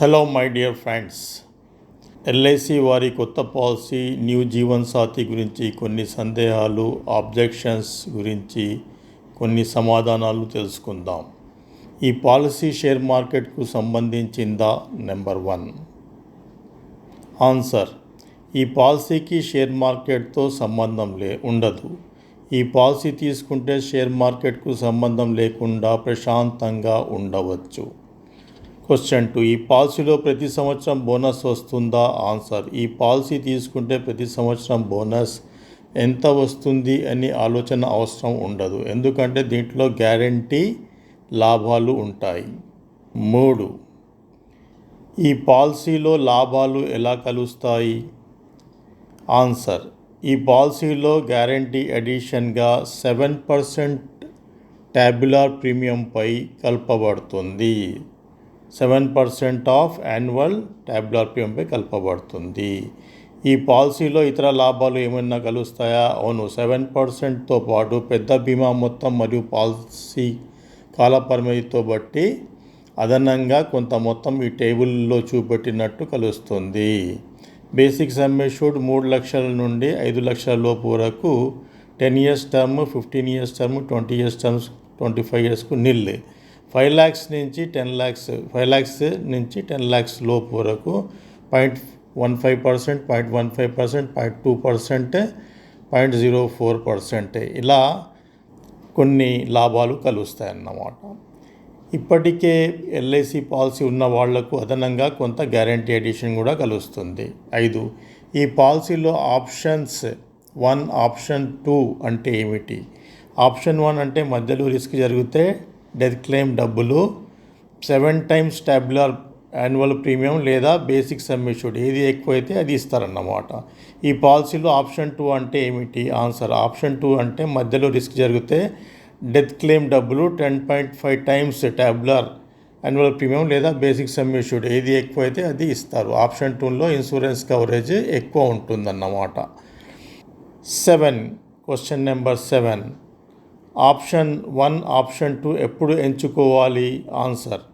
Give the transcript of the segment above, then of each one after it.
Hello my dear friends, LIC వారి కొత్త policy new Jeevan Saathi గురించి కొన్ని సందేహాలు, ఆబ్జెక్షన్స్ గురించి కొన్ని సమాధానాలు తెలుసుకుందాం. ఈ పాలసీ షేర్ మార్కెట్కు సంబంధించిందా? నెంబర్ 1. ఆన్సర్: ఈ పాలసీకి షేర్ మార్కెట్తో సంబంధం ఉండదు. ఈ పాలసీ తీసుకుంటే షేర్ మార్కెట్కు సంబంధం లేకుండా ప్రశాంతంగా ఉండవచ్చు. క్వశ్చన్ 2. ఈ పాలసీలో ప్రతి సంవత్సరం బోనస్ వస్తుందా? ఆన్సర్: ఈ పాలసీ తీసుకుంటే ప్రతి సంవత్సరం బోనస్ ఎంత వస్తుంది అని ఆలోచన అవసరం ఉండదు, ఎందుకంటే దీంట్లో గ్యారంటీ లాభాలు ఉంటాయి. 3. ఈ పాలసీలో లాభాలు ఎలా కలుస్తాయి? ఆన్సర్: ఈ పాలసీలో గ్యారంటీ అడిషన్గా 7% ట్యాబ్యులర్ ప్రీమియంపై కలపబడుతుంది. 7% ఆఫ్ యాన్యువల్ ట్యాబ్యులర్ ప్రీమియంపై కలపబడుతుంది. ఈ పాలసీలో ఇతర లాభాలు ఏమైనా కలుస్తాయా? అవును. 7%తో పాటు పెద్ద బీమా మొత్తం మరియు పాలసీ కాల పరిమితితో బట్టి అదనంగా కొంత మొత్తం ఈ టేబుల్లో చూపెట్టినట్టు కలుస్తుంది. బేసిక్ సమ్ అష్యూర్డ్ 3 లక్షల నుండి 5 లక్షల లోపు వరకు 10 years term, 15 years term, 20 years terms, 25 yearsకు నిల్. 5 lakhs నుంచి 10 lakhs, 5 lakhs నుంచి 10 lakhs లోపు వరకు 0.15%, 0.15%, 0.2%, 0.04% ఇలా కొన్ని లాభాలు కలుస్తాయన్నమాట. ఇప్పటికే ఎల్ఐసి పాలసీ ఉన్న వాళ్లకు అదనంగా కొంత గ్యారంటీ ఎడిషన్ కూడా కలుస్తుంది. 5. ఈ పాలసీలో ఆప్షన్స్ 1, ఆప్షన్ 2 అంటే ఏమిటి? ఆప్షన్ 1 అంటే మధ్యలో రిస్క్ జరిగితే డెత్ క్లెయిమ్ డబ్బులు, 7 times ట్యాబ్యులర్ యాన్యువల్ ప్రీమియం లేదా బేసిక్ సమ్ అష్యూర్డ్ ఏది ఎక్కువైతే అది ఇస్తారన్నమాట. ఈ పాలసీలో ఆప్షన్ 2 అంటే ఏమిటి? ఆన్సర్: ఆప్షన్ 2 అంటే మధ్యలో రిస్క్ జరిగితే డెత్ క్లెయిమ్ డబ్బులు 10.5 times ట్యాబ్యులర్ యాన్యువల్ ప్రీమియం లేదా బేసిక్ సమ్ అష్యూర్డ్ ఏది ఎక్కువైతే అది ఇస్తారు. ఆప్షన్ 2లో ఇన్సూరెన్స్ కవరేజ్ ఎక్కువ ఉంటుందన్నమాట. 7. Question number 7. ఆప్షన్ 1, ఆప్షన్ 2 ఎప్పుడు ఎంచుకోవాలి? ఆన్సర్: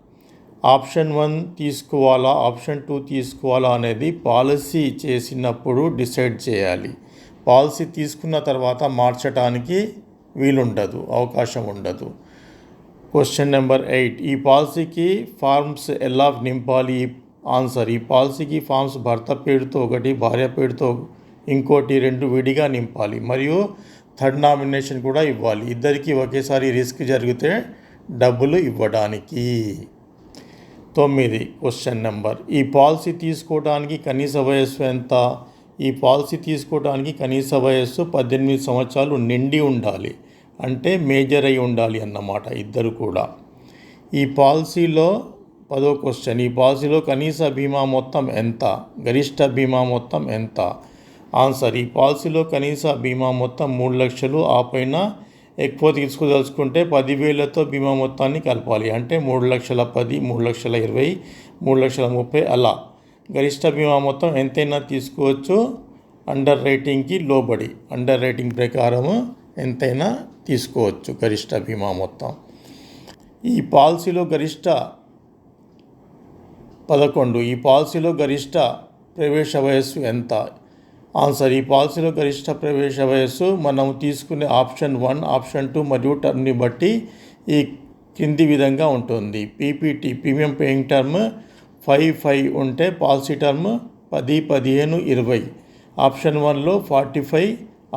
ఆప్షన్ 1 తీసుకోవాలా, ఆప్షన్ 2 తీసుకోవాలా అనేది పాలసీ చేసినప్పుడు డిసైడ్ చేయాలి. పాలసీ తీసుకున్న తర్వాత మార్చడానికి వీలుండదు, అవకాశం ఉండదు. Question number 8. ఈ పాలసీకి ఫార్మ్స్ ఎలా నింపాలి? ఆన్సర్: ఈ పాలసీకి ఫార్మ్స్ భర్త పేరుతో ఒకటి, భార్య పేరుతో ఇంకోటి, 2 విడిగా నింపాలి మరియు థర్డ్ నామినేషన్ కూడా ఇవ్వాలి. ఇద్దరికి ఒకేసారి రిస్క్ జరిగితే డబ్బులు ఇవ్వడానికి. 9. Question number. ఈ పాలసీ తీసుకోవడానికి కనీస వయస్సు ఎంత? ఈ పాలసీ తీసుకోవడానికి కనీస వయస్సు 18 సంవత్సరాలు నిండి ఉండాలి, అంటే మేజర్ అయి ఉండాలి అన్నమాట ఇద్దరు కూడా. ఈ పాలసీలో 10వ క్వశ్చన్. ఈ పాలసీలో కనీస బీమా మొత్తం ఎంత? గరిష్ట బీమా మొత్తం ఎంత? ఆన్సర్: ఈ పాలసీలో కనీస బీమా మొత్తం 3 లక్షలు. ఆ పైన ఎక్కువ తీసుకోదలుచుకుంటే 10,000తో బీమా మొత్తాన్ని కలపాలి, అంటే 3,10,000, 3,20,000, 3,30,000 అలా. గరిష్ట బీమా మొత్తం ఎంతైనా తీసుకోవచ్చు, అండర్ రైటింగ్కి లోబడి, అండర్ రైటింగ్ ప్రకారం ఎంతైనా తీసుకోవచ్చు గరిష్ట బీమా మొత్తం. ఈ పాలసీలో గరిష్ట 11. ఈ పాలసీలో గరిష్ట ప్రవేశ వయస్సు ఎంత? ఆన్సర్: ఈ పాలసీలో గరిష్ట ప్రవేశ వయస్సు మనం తీసుకునే ఆప్షన్ 1, ఆప్షన్ 2 మరియు టర్మ్ని బట్టి ఈ క్రింది విధంగా ఉంటుంది. పీపీటీ ప్రీమియం పేయింగ్ టర్మ్ 5 ఉంటే పాలసీ టర్మ్ 10, 15, 20. ఆప్షన్ 1లో 45,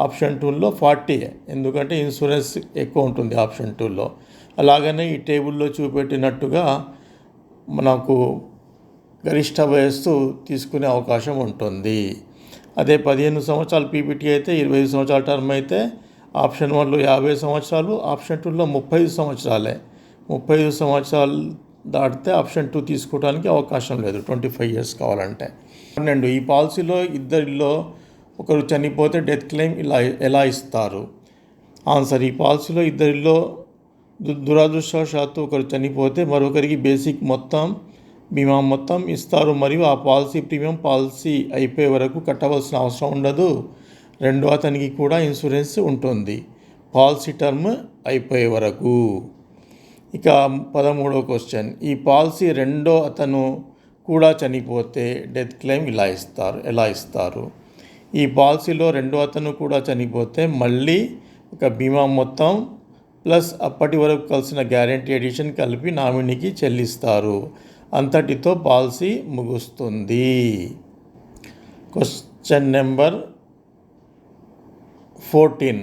ఆప్షన్ 2లో 40, ఎందుకంటే ఇన్సూరెన్స్ ఎక్కువ ఉంటుంది ఆప్షన్ 2లో. అలాగనే ఈ టేబుల్లో చూపెట్టినట్టుగా మనకు గరిష్ట వయస్సు తీసుకునే అవకాశం ఉంటుంది. అదే 15 సంవత్సరాలు పీపీటీ అయితే, 25 సంవత్సరాల టర్మ్ అయితే ఆప్షన్ 1లో 50 సంవత్సరాలు, ఆప్షన్ 2లో 35 సంవత్సరాలే. 35 సంవత్సరాలు దాటితే ఆప్షన్ 2 తీసుకోవడానికి అవకాశం లేదు, 25 years కావాలంటే. 12. ఈ పాలసీలో ఇద్దరిలో ఒకరు చనిపోతే డెత్ క్లెయిమ్ ఎలా ఇస్తారు? ఆన్సర్: ఈ పాలసీలో ఇద్దరిలో దురదృష్టవశాత్తు ఒకరు చనిపోతే మరొకరికి బేసిక్ మొత్తం బీమా మొత్తం ఇస్తారు మరియు ఆ పాలసీ ప్రీమియం పాలసీ అయిపోయే వరకు కట్టవలసిన అవసరం ఉండదు. రెండో అతనికి కూడా ఇన్సూరెన్స్ ఉంటుంది పాలసీ టర్మ్ అయిపోయే వరకు. ఇక 13వ క్వశ్చన్. ఈ పాలసీ రెండో అతను కూడా చనిపోతే డెత్ క్లెయిమ్ ఎలా ఇస్తారు? ఈ పాలసీలో రెండో అతను కూడా చనిపోతే మళ్ళీ ఒక బీమా మొత్తం ప్లస్ అప్పటి వరకు కలిసిన గ్యారంటీ ఎడిషన్ కలిపి నామినీకి చెల్లిస్తారు. అంతటితో పాలసీ ముగుస్తుంది. Question number 14.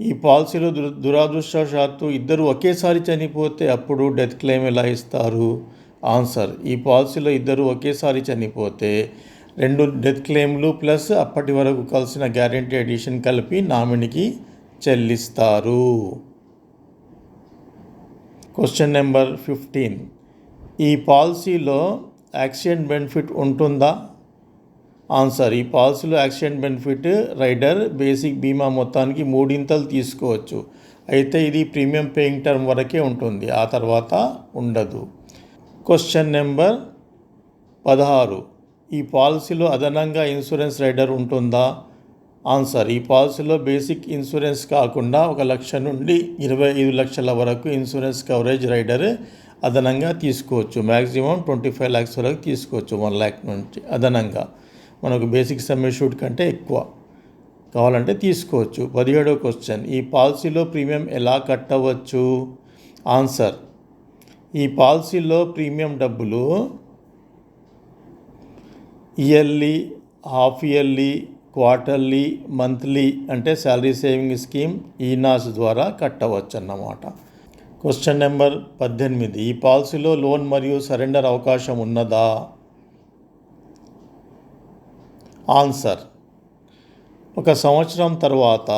ఈ పాలసీలో దురదృష్టవశాత్తు ఇద్దరు ఒకేసారి చనిపోతే అప్పుడు డెత్ క్లెయిమ్ ఎలా ఇస్తారు? ఆన్సర్: ఈ పాలసీలో ఇద్దరు ఒకేసారి చనిపోతే 2 డెత్ క్లెయిమ్లు ప్లస్ అప్పటి వరకు కలిసిన గ్యారంటీ ఎడిషన్ కలిపి నామినీకి చెల్లిస్తారు. Question number 15. ఈ పాలసీలో యాక్సిడెంట్ బెనిఫిట్ ఉంటుందా? ఆన్సర్: ఈ పాలసీలో యాక్సిడెంట్ బెనిఫిట్ రైడర్ బేసిక్ బీమా మొత్తానికి 3 తీసుకోవచ్చు. అయితే ఇది ప్రీమియం పేయింగ్ టర్మ్ వరకే ఉంటుంది, ఆ తర్వాత ఉండదు. Question number 16. ఈ పాలసీలో అదనంగా ఇన్సూరెన్స్ రైడర్ ఉంటుందా? ఆన్సర్: ఈ పాలసీలో బేసిక్ ఇన్సూరెన్స్ కాకుండా 1 లక్ష నుండి 25 లక్షల వరకు ఇన్సూరెన్స్ కవరేజ్ రైడర్ అదనంగా తీసుకోవచ్చు. మ్యాక్సిమం 25 lakhs వరకు తీసుకోవచ్చు. 1 lakh నుంచి అదనంగా మనకు బేసిక్ సమ్ అష్యూర్డ్ కంటే ఎక్కువ కావాలంటే తీసుకోవచ్చు. 17వ క్వశ్చన్. ఈ పాలసీలో ప్రీమియం ఎలా కట్టవచ్చు? ఆన్సర్: ఈ పాలసీలో ప్రీమియం డబ్బులు yearly, half yearly, quarterly, monthly అంటే శాలరీ సేవింగ్ స్కీమ్, ఈనాస్ ద్వారా కట్టవచ్చు అన్నమాట. Question number 18. ఈ పాలసీలో లోన్ మరియు సరెండర్ అవకాశం ఉన్నదా? ఆన్సర్: 1 సంవత్సరం తర్వాత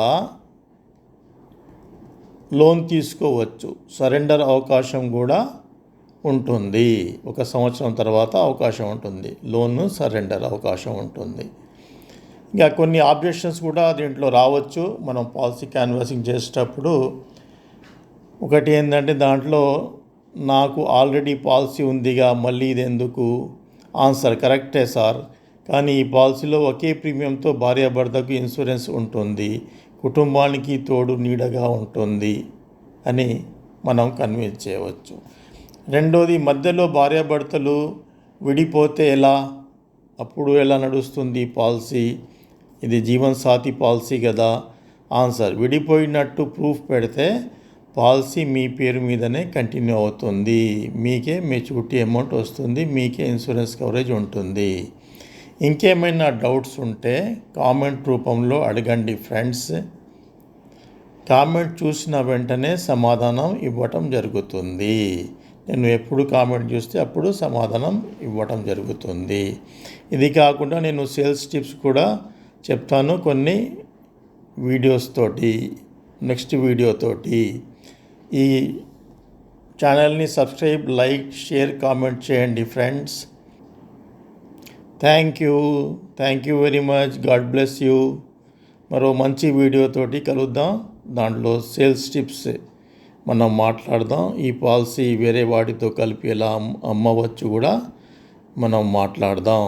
లోన్ తీసుకోవచ్చు. సరెండర్ అవకాశం కూడా ఉంటుంది. 1 సంవత్సరం తర్వాత అవకాశం ఉంటుంది. లోన్ సరెండర్ అవకాశం ఉంటుంది. ఇంకా కొన్ని ఆబ్జెక్షన్స్ కూడా దీంట్లో రావచ్చు. మనం పాలసీ క్యాన్వాసింగ్ చేసేటప్పుడు ఒకటి ఏంటంటే, దాంట్లో నాకు ఆల్రెడీ పాలసీ ఉందిగా మళ్ళీ ఇది ఎందుకు? ఆన్సర్: కరెక్టే సార్, కానీ ఈ పాలసీలో ఒకే ప్రీమియంతో భార్యాభర్తకు ఇన్సూరెన్స్ ఉంటుంది, కుటుంబానికి తోడు నీడగా ఉంటుంది అని మనం కన్విన్స్ చేయవచ్చు. రెండోది, మధ్యలో భార్యాభర్తలు విడిపోతే ఎలా? అప్పుడు ఎలా నడుస్తుంది పాలసీ? ఇది జీవన్ సాథీ పాలసీ కదా. ఆన్సర్: విడిపోయినట్టు ప్రూఫ్ పెడితే పాలసీ మీ పేరు మీదనే కంటిన్యూ అవుతుంది. మీకే మెచ్యూరిటీ అమౌంట్ వస్తుంది, మీకే ఇన్సూరెన్స్ కవరేజ్ ఉంటుంది. ఇంకేమైనా డౌట్స్ ఉంటే కామెంట్ రూపంలో అడగండి ఫ్రెండ్స్. కామెంట్ చూసిన వెంటనే సమాధానం ఇవ్వటం జరుగుతుంది. నేను ఎప్పుడు కామెంట్ చూస్తే అప్పుడు సమాధానం ఇవ్వటం జరుగుతుంది. ఇది కాకుండా నేను సేల్స్ టిప్స్ కూడా చెప్తాను కొన్ని వీడియోస్ తోటి, నెక్స్ట్ వీడియోతోటి. ఈ ఛానల్ని సబ్స్క్రైబ్, లైక్, షేర్, కామెంట్ చేయండి friends. Thank you very much. God bless you. మరో మంచి వీడియోతోటి కలుద్దాం. దాంట్లో సేల్స్ టిప్స్ మనం మాట్లాడదాం. ఈ పాలసీ వేరే వాటితో కలిపి ఎలా అమ్మవచ్చు కూడా మనం మాట్లాడదాం.